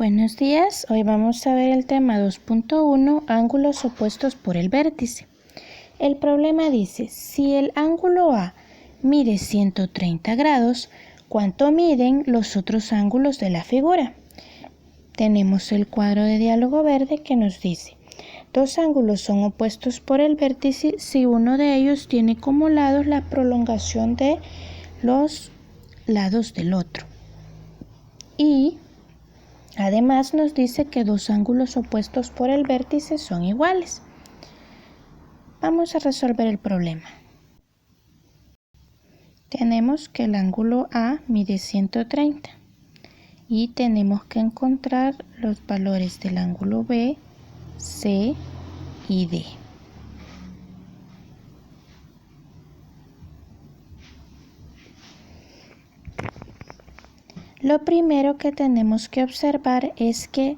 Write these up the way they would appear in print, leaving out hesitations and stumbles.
Buenos días, hoy vamos a ver el tema 2.1, ángulos opuestos por el vértice. El problema dice, si el ángulo A mide 130 grados, ¿cuánto miden los otros ángulos de la figura? Tenemos el cuadro de diálogo verde que nos dice, dos ángulos son opuestos por el vértice si uno de ellos tiene como lados la prolongación de los lados del otro. Y además nos dice que dos ángulos opuestos por el vértice son iguales. Vamos a resolver el problema. Tenemos que el ángulo A mide 130 y tenemos que encontrar los valores del ángulo B, C y D. Lo primero que tenemos que observar es que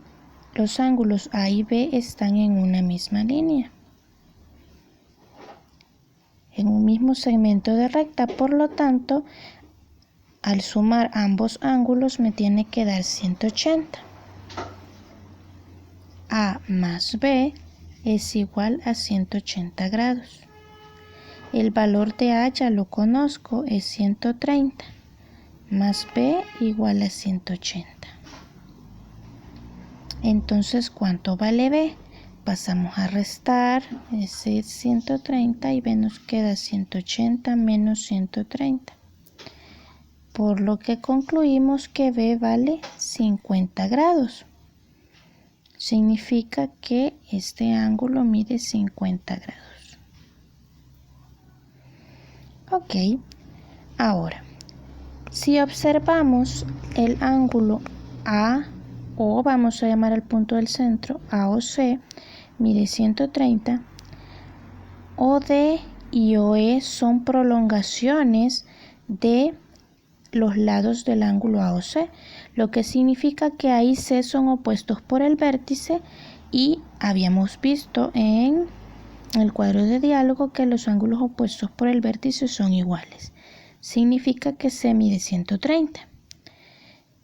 los ángulos A y B están en una misma línea, en un mismo segmento de recta, por lo tanto, al sumar ambos ángulos me tiene que dar 180. A más B es igual a 180 grados. El valor de A ya lo conozco, es 130. Más B igual a 180. Entonces, ¿cuánto vale B? Pasamos a restar ese 130 y B nos queda 180 menos 130. Por lo que concluimos que B vale 50 grados. Significa que este ángulo mide 50 grados. Ok, ahora, si observamos el ángulo A, o vamos a llamar al punto del centro, A o C, mide 130, OD y OE son prolongaciones de los lados del ángulo A o C, lo que significa que A y C son opuestos por el vértice y habíamos visto en el cuadro de diálogo que los ángulos opuestos por el vértice son iguales. Significa que C mide 130.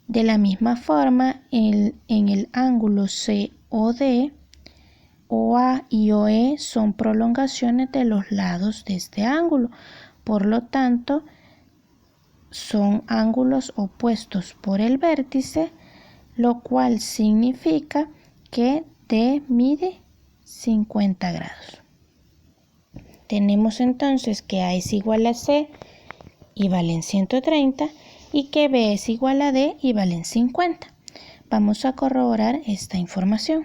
De la misma forma, en el ángulo COD, OA y OE son prolongaciones de los lados de este ángulo. Por lo tanto, son ángulos opuestos por el vértice, lo cual significa que D mide 50 grados. Tenemos entonces que A es igual a C y valen 130 y que B es igual a D y valen 50. Vamos a corroborar esta información.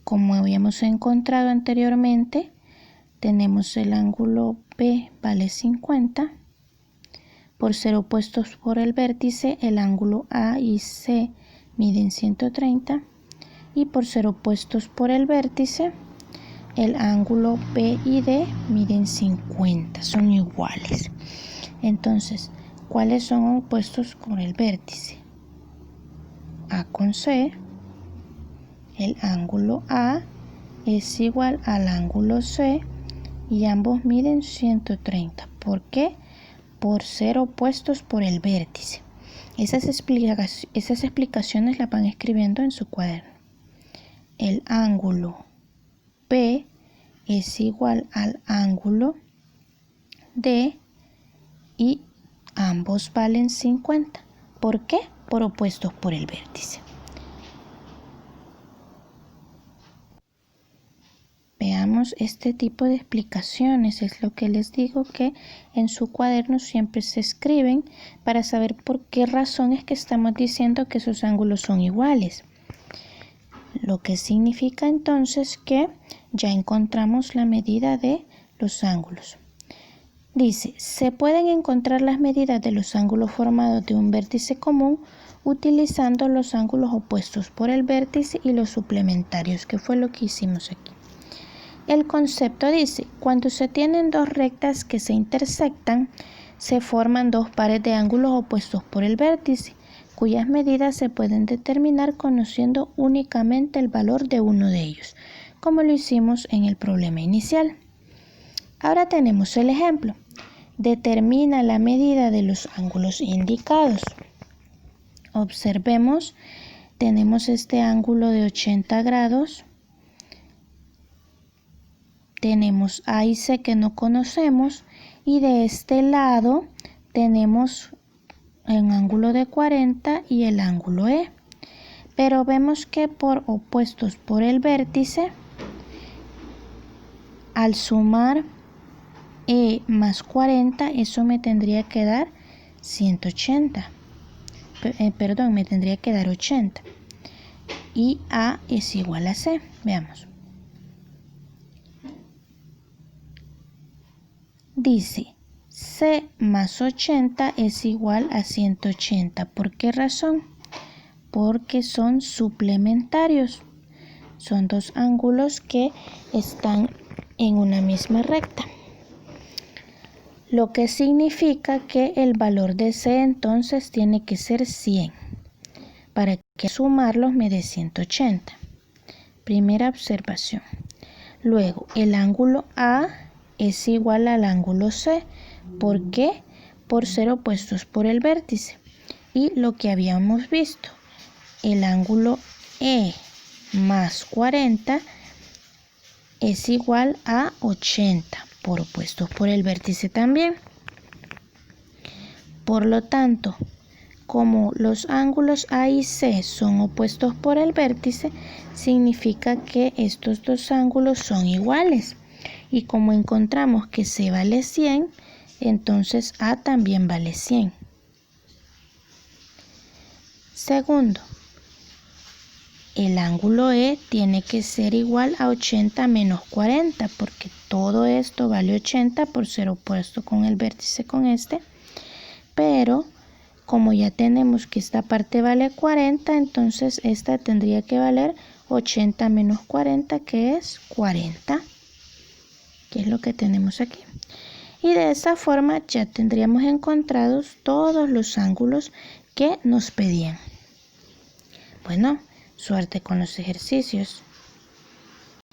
Como habíamos encontrado anteriormente, tenemos el ángulo B vale 50. Por ser opuestos por el vértice, el ángulo A y C miden 130. Y por ser opuestos por el vértice, el ángulo B y D miden 50, son iguales. Entonces, ¿cuáles son opuestos con el vértice? A con C. El ángulo A es igual al ángulo C y ambos miden 130. ¿Por qué? Por ser opuestos por el vértice. Esas explicaciones las van escribiendo en su cuaderno. El ángulo B es igual al ángulo D y ambos valen 50. ¿Por qué? Por opuestos por el vértice. Veamos este tipo de explicaciones, es lo que les digo que en su cuaderno siempre se escriben para saber por qué razón es que estamos diciendo que esos ángulos son iguales. Lo que significa entonces que ya encontramos la medida de los ángulos. Dice, se pueden encontrar las medidas de los ángulos formados de un vértice común utilizando los ángulos opuestos por el vértice y los suplementarios, que fue lo que hicimos aquí. El concepto dice, cuando se tienen dos rectas que se intersectan, se forman dos pares de ángulos opuestos por el vértice, cuyas medidas se pueden determinar conociendo únicamente el valor de uno de ellos, como lo hicimos en el problema inicial. Ahora tenemos el ejemplo. Determina la medida de los ángulos indicados. Observemos, tenemos este ángulo de 80 grados. Tenemos A y C que no conocemos. Y de este lado tenemos un ángulo de 40 y el ángulo E. Pero vemos que por opuestos por el vértice, al sumar E más 40, eso me tendría que dar 180. Perdón, me tendría que dar 80. Y A es igual a C. Veamos. Dice, C más 80 es igual a 180. ¿Por qué razón? Porque son suplementarios. Son dos ángulos que están en una misma recta. Lo que significa que el valor de C entonces tiene que ser 100. Para que sumarlos me dé 180. Primera observación. Luego, el ángulo A es igual al ángulo C. ¿Por qué? Por ser opuestos por el vértice. Y lo que habíamos visto, el ángulo E más 40 es igual a 80, por opuestos por el vértice también. Por lo tanto, como los ángulos A y C son opuestos por el vértice, significa que estos dos ángulos son iguales. Y como encontramos que C vale 100, entonces A también vale 100. Segundo, el ángulo E tiene que ser igual a 80 menos 40, porque todo esto vale 80 por ser opuesto con el vértice con este. Pero como ya tenemos que esta parte vale 40, entonces esta tendría que valer 80 menos 40, que es 40. Que es lo que tenemos aquí. Y de esa forma ya tendríamos encontrados todos los ángulos que nos pedían. Bueno, suerte con los ejercicios.